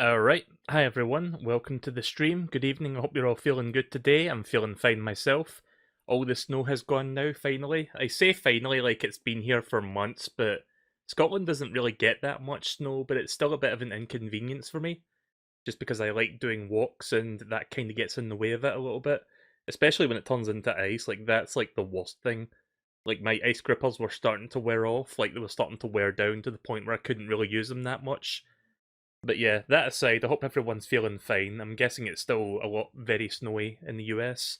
Alright, hi everyone, welcome to the stream. Good evening, I hope you're all feeling good today. I'm feeling fine myself. All the snow has gone now, finally. I say finally like it's been here for months, but Scotland doesn't really get that much snow, but it's still a bit of an inconvenience for me. Just because I like doing walks and that kind of gets in the way of it a little bit. Especially when it turns into ice, like that's like the worst thing. Like my ice grippers were starting to wear off, like they were starting to wear down to the point where I couldn't really use them that much. But yeah, that aside, I hope everyone's feeling fine. I'm guessing it's still a lot very snowy in the US.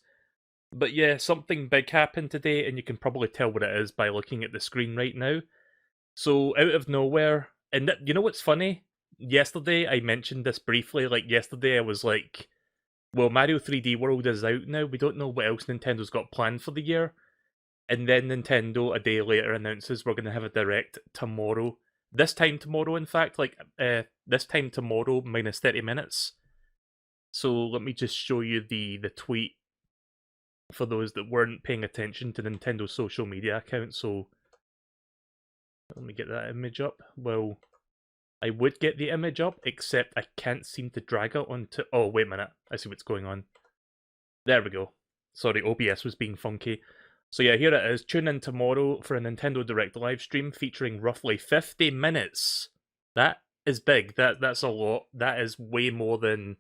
But yeah, something big happened today, and you can probably tell what it is by looking at the screen right now. So, out of nowhere, and you know what's funny? Yesterday, I mentioned this briefly. Like, yesterday, I was like, well, Mario 3D World is out now. We don't know what else Nintendo's got planned for the year. And then Nintendo, a day later, announces we're going to have a direct tomorrow. This time tomorrow, in fact, like this time tomorrow minus 30 minutes. So let me just show you the tweet for those that weren't paying attention to Nintendo's social media account. So let me get that image up. Well, I would get the image up, except I can't seem to drag it onto... Oh, wait a minute. I see what's going on. There we go. Sorry, OBS was being funky. So yeah, here it is. Tune in tomorrow for a Nintendo Direct live stream featuring roughly 50 minutes. That is big. That's a lot. That is way more than...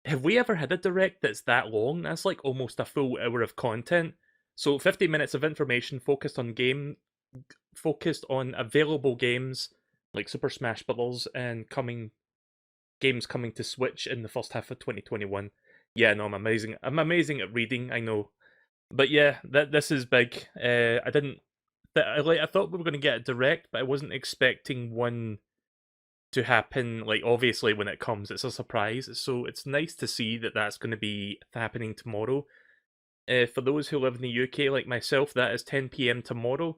Have we ever had a Direct that's that long? That's like almost a full hour of content. So 50 minutes of information focused on available games like Super Smash Bros. And games coming to Switch in the first half of 2021. Yeah, no, I'm amazing. I'm amazing at reading, I know. But yeah, this is big. I didn't. I thought we were going to get a direct, but I wasn't expecting one to happen. Like obviously, when it comes, it's a surprise. So it's nice to see that that's going to be happening tomorrow. For those who live in the UK, like myself, that is 10 p.m. tomorrow.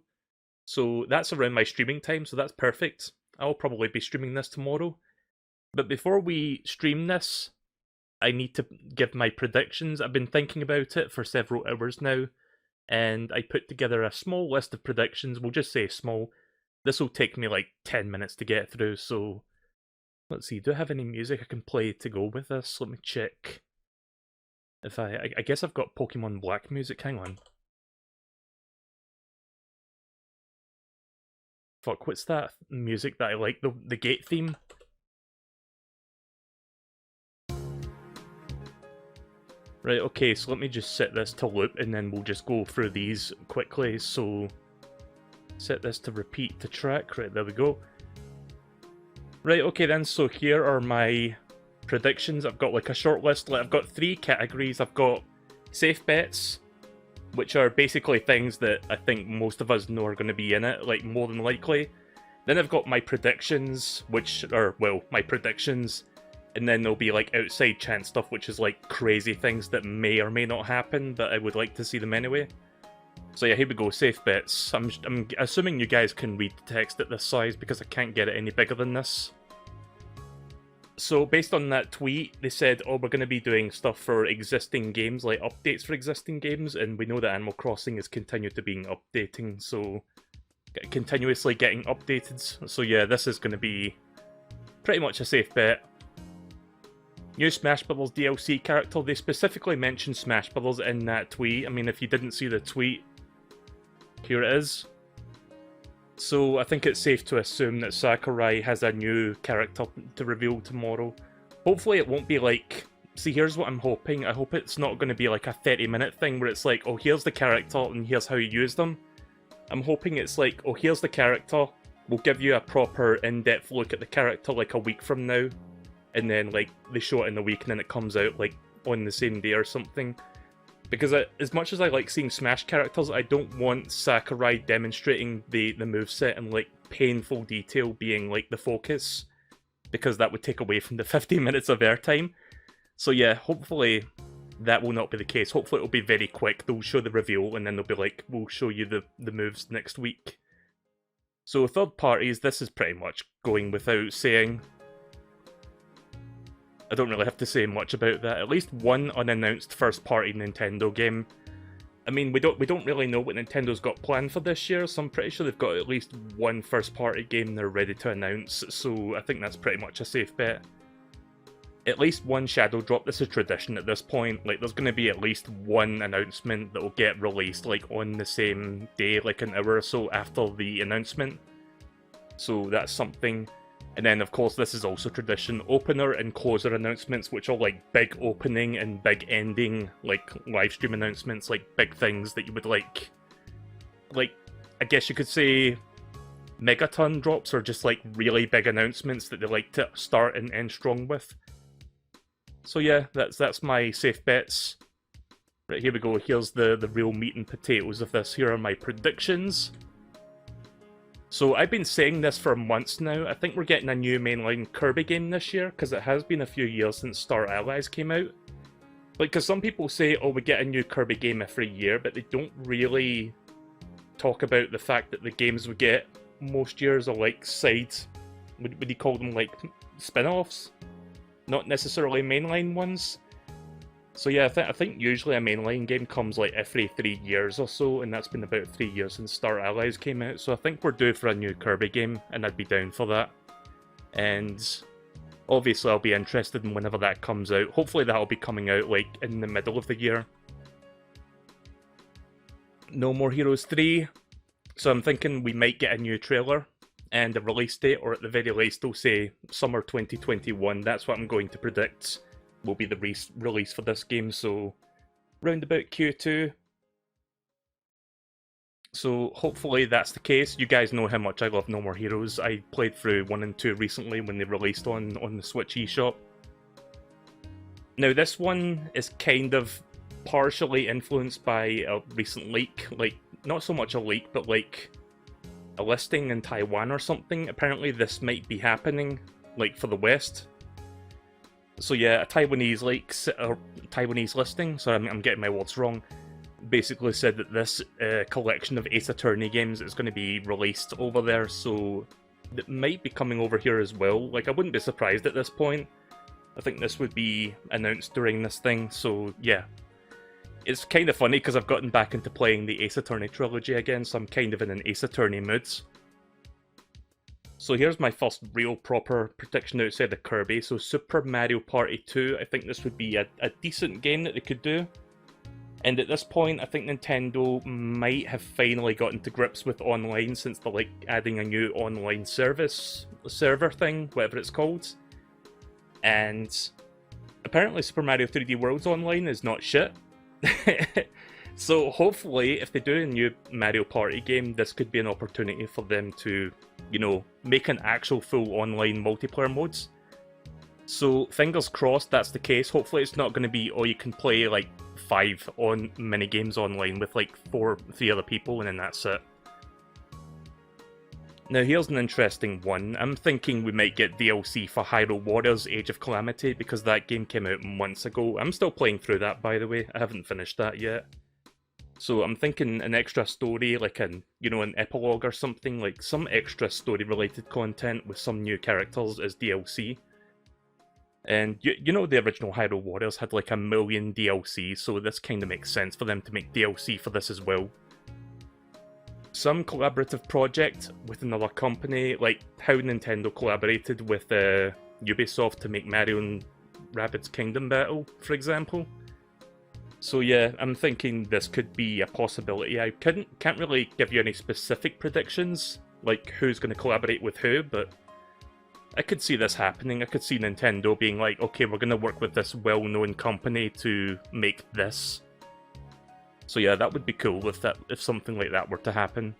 So that's around my streaming time. So that's perfect. I'll probably be streaming this tomorrow. But before we stream this, I need to give my predictions. I've been thinking about it for several hours now, and I put together a small list of predictions. We'll just say small. This will take me like 10 minutes to get through, so let's see. Do I have any music I can play to go with this? Let me check. If I guess I've got Pokemon Black music. Hang on. Fuck, what's that music that I like? The gate theme? Right, okay, so let me just set this to loop and then we'll just go through these quickly. So, set this to repeat to track. Right, there we go. Right, okay then, so here are my predictions. I've got like a short list. I've got 3 categories. I've got safe bets, which are basically things that I think most of us know are going to be in it, like more than likely. Then I've got my predictions, which are, well, my predictions. And then there'll be like outside chance stuff, which is like crazy things that may or may not happen, but I would like to see them anyway. So yeah, here we go, safe bets. I'm assuming you guys can read the text at this size because I can't get it any bigger than this. So based on that tweet, they said, oh, we're going to be doing stuff for existing games, like updates for existing games, and we know that Animal Crossing is continued to being updating, so continuously getting updated. So yeah, this is going to be pretty much a safe bet. New Smash Bros. DLC character. They specifically mentioned Smash Bros. In that tweet. I mean, if you didn't see the tweet, here it is. So I think it's safe to assume that Sakurai has a new character to reveal tomorrow. Hopefully it won't be like... See, here's what I'm hoping. I hope it's not going to be like a 30-minute thing where it's like, oh, here's the character and here's how you use them. I'm hoping it's like, oh, here's the character. We'll give you a proper in-depth look at the character like a week from now. And then, like, they show it in a week and then it comes out, like, on the same day or something. Because as much as I like seeing Smash characters, I don't want Sakurai demonstrating the moveset in, like, painful detail being, like, the focus. Because that would take away from the 50 minutes of airtime. So yeah, hopefully that will not be the case. Hopefully it'll be very quick. They'll show the reveal and then they'll be like, we'll show you the moves next week. So third parties, this is pretty much going without saying. I don't really have to say much about that. At least one unannounced first-party Nintendo game. I mean, we don't really know what Nintendo's got planned for this year, so I'm pretty sure they've got at least one first-party game they're ready to announce, so I think that's pretty much a safe bet. at least one shadow drop. This is tradition at this point. Like, there's going to be at least one announcement that will get released, like, on the same day, like an hour or so after the announcement. So that's something. And then, of course, this is also tradition. Opener and closer announcements, which are, like, big opening and big ending, like, live stream announcements, like, big things that you would, like, I guess you could say megaton drops, or just, like, really big announcements that they like to start and end strong with. So yeah, that's my safe bets. Right, here we go. Here's the real meat and potatoes of this. Here are my predictions. So I've been saying this for months now. I think we're getting a new mainline Kirby game this year, because it has been a few years since Star Allies came out. Like, because some people say, oh, we get a new Kirby game every year, but they don't really talk about the fact that the games we get most years are like side, would you call them like spin-offs? Not necessarily mainline ones. So yeah, I think usually a mainline game comes like every 3 years or so, and that's been about 3 years since Star Allies came out, so I think we're due for a new Kirby game, and I'd be down for that. And obviously I'll be interested in whenever that comes out. Hopefully that'll be coming out like in the middle of the year. No More Heroes 3. So I'm thinking we might get a new trailer and a release date, or at the very least they'll say summer 2021. That's what I'm going to predict will be the release for this game, so round about Q2. So hopefully that's the case. You guys know how much I love No More Heroes. I played through 1 and 2 recently when they released on the Switch eShop. Now this one is kind of partially influenced by a recent leak. Like, not so much a leak, but like a listing in Taiwan or something. Apparently this might be happening, like, for the West. So yeah, a Taiwanese leak, or Taiwanese listing, sorry, I'm getting my words wrong, basically said that this collection of Ace Attorney games is going to be released over there, so it might be coming over here as well. Like, I wouldn't be surprised at this point. I think this would be announced during this thing, so yeah. It's kind of funny because I've gotten back into playing the Ace Attorney trilogy again, so I'm kind of in an Ace Attorney mood. So here's my first real proper prediction outside of Kirby. So Super Mario Party 2, I think this would be a decent game that they could do. And at this point, I think Nintendo might have finally gotten to grips with online, since they're like adding a new online server thing, whatever it's called. And apparently Super Mario 3D World's online is not shit. So hopefully, if they do a new Mario Party game, this could be an opportunity for them to, you know, make an actual full online multiplayer modes. So fingers crossed that's the case. Hopefully it's not going to be, oh, you can play like 5 mini-games online with like 3 other people and then that's it. Now here's an interesting one. I'm thinking we might get DLC for Hyrule Warriors Age of Calamity, because that game came out months ago. I'm still playing through that, by the way. I haven't finished that yet. So I'm thinking an extra story, like an epilogue or something, like some extra story related content with some new characters as DLC. And you know the original Hyrule Warriors had like 1 million DLC, so this kind of makes sense for them to make DLC for this as well. Some collaborative project with another company, like how Nintendo collaborated with Ubisoft to make Mario and Rabbids Kingdom Battle, for example. So yeah, I'm thinking this could be a possibility. I can't really give you any specific predictions, like who's going to collaborate with who, but I could see this happening. I could see Nintendo being like, okay, we're going to work with this well-known company to make this. So yeah, that would be cool if something like that were to happen.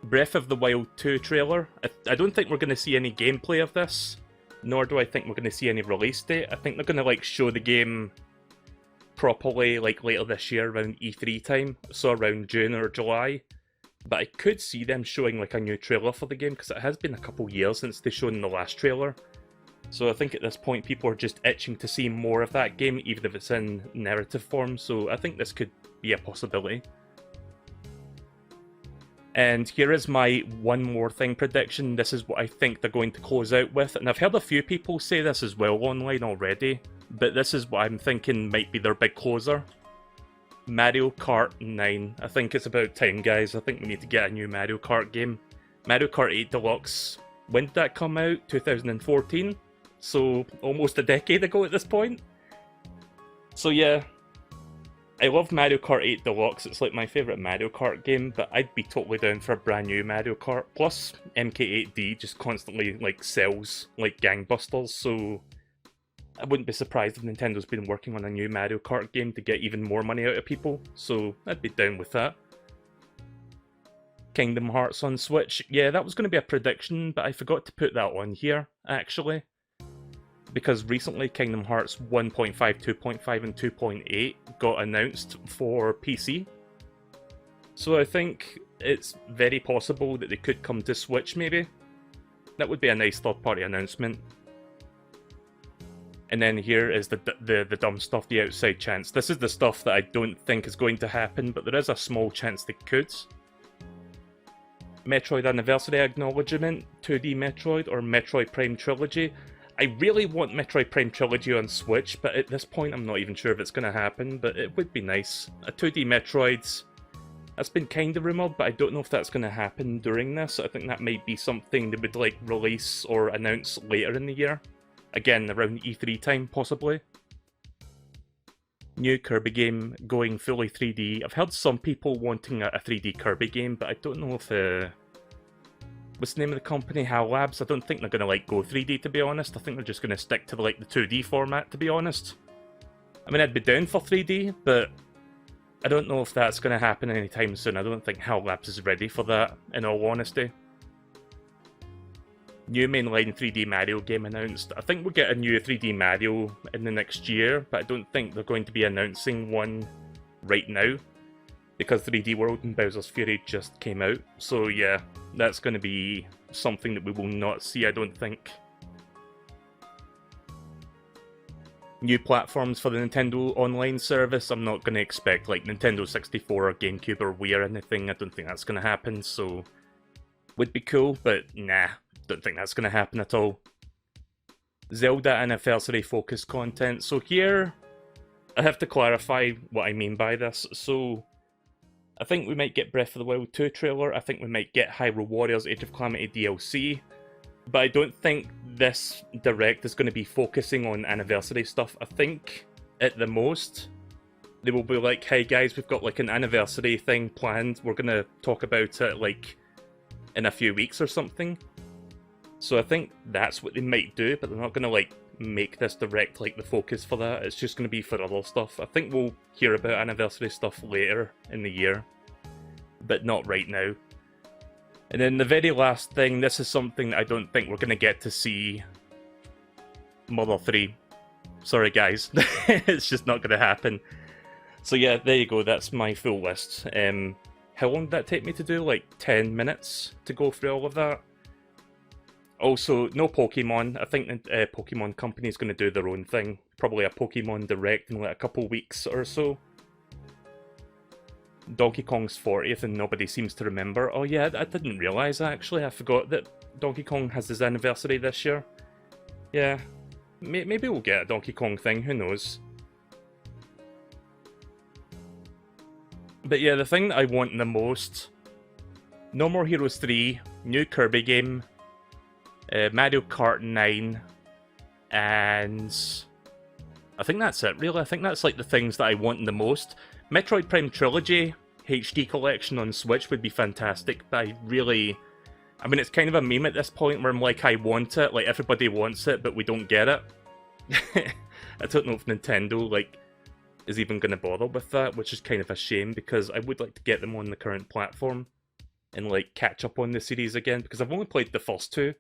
Breath of the Wild 2 trailer. I don't think we're going to see any gameplay of this, nor do I think we're going to see any release date. I think they're going to like show the game properly like later this year around E3 time, so around June or July. But I could see them showing like a new trailer for the game, because it has been a couple years since they showed the last trailer. So I think at this point people are just itching to see more of that game, even if it's in narrative form, so I think this could be a possibility. And here is my one more thing prediction. This is what I think they're going to close out with, and I've heard a few people say this as well online already, but this is what I'm thinking might be their big closer. Mario Kart 9. I think it's about time, guys. I think we need to get a new Mario Kart game. Mario Kart 8 Deluxe. When did that come out? 2014? so almost a decade ago at this point. So yeah, I love Mario Kart 8 Deluxe, it's like my favourite Mario Kart game, but I'd be totally down for a brand new Mario Kart. Plus, MK8D just constantly like sells like gangbusters, so I wouldn't be surprised if Nintendo's been working on a new Mario Kart game to get even more money out of people, so I'd be down with that. Kingdom Hearts on Switch, yeah, that was going to be a prediction, but I forgot to put that on here, actually. Because recently Kingdom Hearts 1.5, 2.5, and 2.8 got announced for PC. So I think it's very possible that they could come to Switch, maybe. That would be a nice third-party announcement. And then here is the dumb stuff, the outside chance. This is the stuff that I don't think is going to happen, but there is a small chance they could. Metroid Anniversary Acknowledgement, 2D Metroid, or Metroid Prime Trilogy. I really want Metroid Prime Trilogy on Switch, but at this point I'm not even sure if it's going to happen, but it would be nice. A 2D Metroid, that's been kind of rumoured, but I don't know if that's going to happen during this. I think that might be something they would like release or announce later in the year. Again, around E3 time, possibly. New Kirby game going fully 3D. I've heard some people wanting a 3D Kirby game, but I don't know if... what's the name of the company? HAL Labs? I don't think they're going to like go 3D, to be honest. I think they're just going to stick to like the 2D format, to be honest. I mean, I'd be down for 3D, but I don't know if that's going to happen anytime soon. I don't think HAL Labs is ready for that, in all honesty. New mainline 3D Mario game announced. I think we'll get a new 3D Mario in the next year, but I don't think they're going to be announcing one right now, because 3D World and Bowser's Fury just came out. So yeah, that's going to be something that we will not see, I don't think. New platforms for the Nintendo Online service. I'm not going to expect like Nintendo 64 or GameCube or Wii or anything. I don't think that's going to happen, so would be cool, but nah. Don't think that's going to happen at all. Zelda Anniversary Focus content. So here, I have to clarify what I mean by this. So, I think we might get Breath of the Wild 2 trailer. I think we might get Hyrule Warriors Age of Calamity DLC. But I don't think this Direct is going to be focusing on anniversary stuff. I think, at the most, they will be like, hey guys, we've got like an anniversary thing planned. We're going to talk about it like in a few weeks or something. So I think that's what they might do, but they're not going to like make this Direct like the focus for that. It's just going to be for other stuff. I think we'll hear about anniversary stuff later in the year, but not right now. And then the very last thing, this is something that I don't think we're going to get to see. Mother 3. Sorry guys, it's just not going to happen. So yeah, there you go, that's my full list. How long did that take me to do? Like 10 minutes to go through all of that? Also, no Pokemon. I think the Pokemon Company is going to do their own thing. Probably a Pokemon Direct in like a couple weeks or so. Donkey Kong's 40th and nobody seems to remember. Oh yeah, I didn't realise actually. I forgot that Donkey Kong has his anniversary this year. Yeah, maybe we'll get a Donkey Kong thing, who knows. But yeah, the thing that I want the most... No More Heroes 3, new Kirby game, Mario Kart 9, and I think that's it really. I think that's like the things that I want the most. Metroid Prime Trilogy HD Collection on Switch would be fantastic, but I mean it's kind of a meme at this point where I'm like, I want it, like everybody wants it, but we don't get it. I don't know if Nintendo like is even going to bother with that, which is kind of a shame because I would like to get them on the current platform and like catch up on the series again, because I've only played the first two.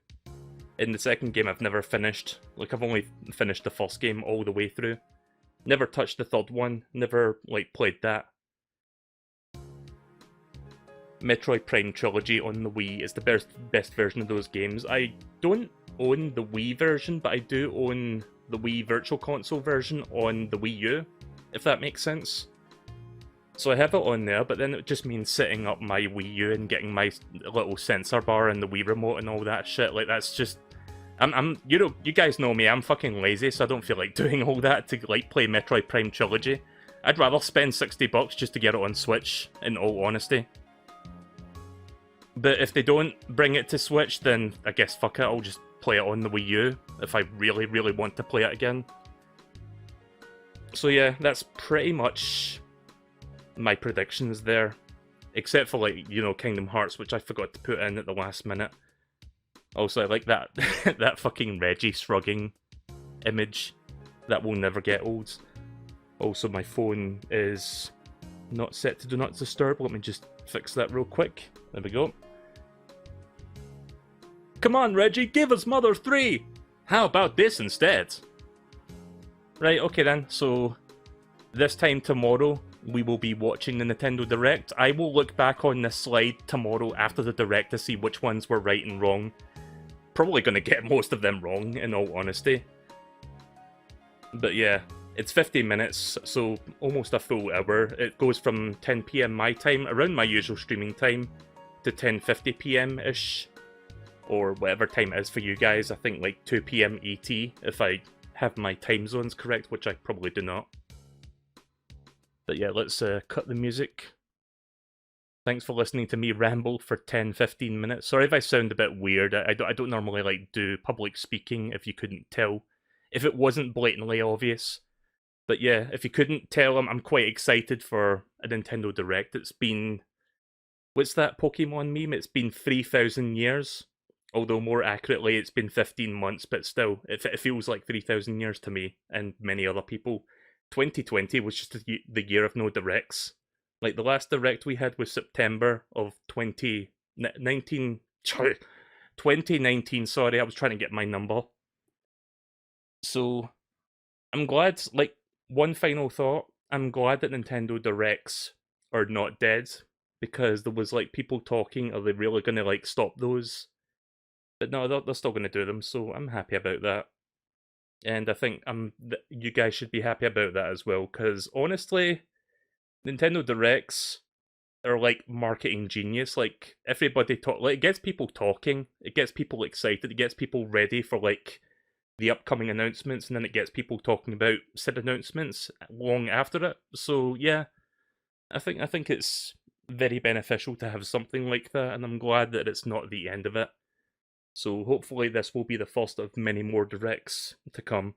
In the second game I've never finished. Like I've only finished the first game all the way through. Never touched the third one, never like played that. Metroid Prime Trilogy on the Wii is the best version of those games. I don't own the Wii version, but I do own the Wii Virtual Console version on the Wii U, if that makes sense. So I have it on there, but then it just means setting up my Wii U and getting my little sensor bar and the Wii remote and all that shit. Like that's just, you know, you guys know me. I'm fucking lazy, so I don't feel like doing all that to like play Metroid Prime Trilogy. I'd rather spend $60 just to get it on Switch. In all honesty. But if they don't bring it to Switch, then I guess fuck it, I'll just play it on the Wii U if I really, really want to play it again. So yeah, that's pretty much my predictions there. Except for, like, you know, Kingdom Hearts, which I forgot to put in at the last minute. Also, I like that that fucking Reggie shrugging image. That will never get old. Also, my phone is not set to Do Not Disturb. Let me just fix that real quick. There we go. Come on, Reggie, give us Mother 3! How about this instead? Right, okay then, so this time tomorrow, we will be watching the Nintendo Direct. I will look back on this slide tomorrow after the Direct to see which ones were right and wrong. Probably gonna get most of them wrong, in all honesty. But yeah, it's 15 minutes, so almost a full hour. It goes from 10 PM my time, around my usual streaming time, to 10:50 PM-ish. Or whatever time it is for you guys. I think like 2 PM ET, if I have my time zones correct, which I probably do not. But yeah, let's cut the music. Thanks for listening to me ramble for 10-15 minutes. Sorry if I sound a bit weird. I don't normally like do public speaking, if you couldn't tell. If it wasn't blatantly obvious. But yeah, if you couldn't tell, I'm quite excited for a Nintendo Direct. It's been... What's that Pokemon meme? It's been 3,000 years. Although more accurately, it's been 15 months, but still, it feels like 3,000 years to me and many other people. 2020 was just the year of no directs. Like, the last direct we had was September of 2019. 2019, sorry, I was trying to get my number. So, I'm glad, like, one final thought, I'm glad that Nintendo Directs are not dead, because there was, like, people talking, are they really gonna, like, stop those? But no, they're still going to do them, so I'm happy about that. And I think you guys should be happy about that as well, because honestly, Nintendo Directs are like marketing genius. Like, everybody it gets people talking, it gets people excited, it gets people ready for like the upcoming announcements, and then it gets people talking about said announcements long after it. So yeah, I think it's very beneficial to have something like that, and I'm glad that it's not the end of it. So hopefully this will be the first of many more directs to come.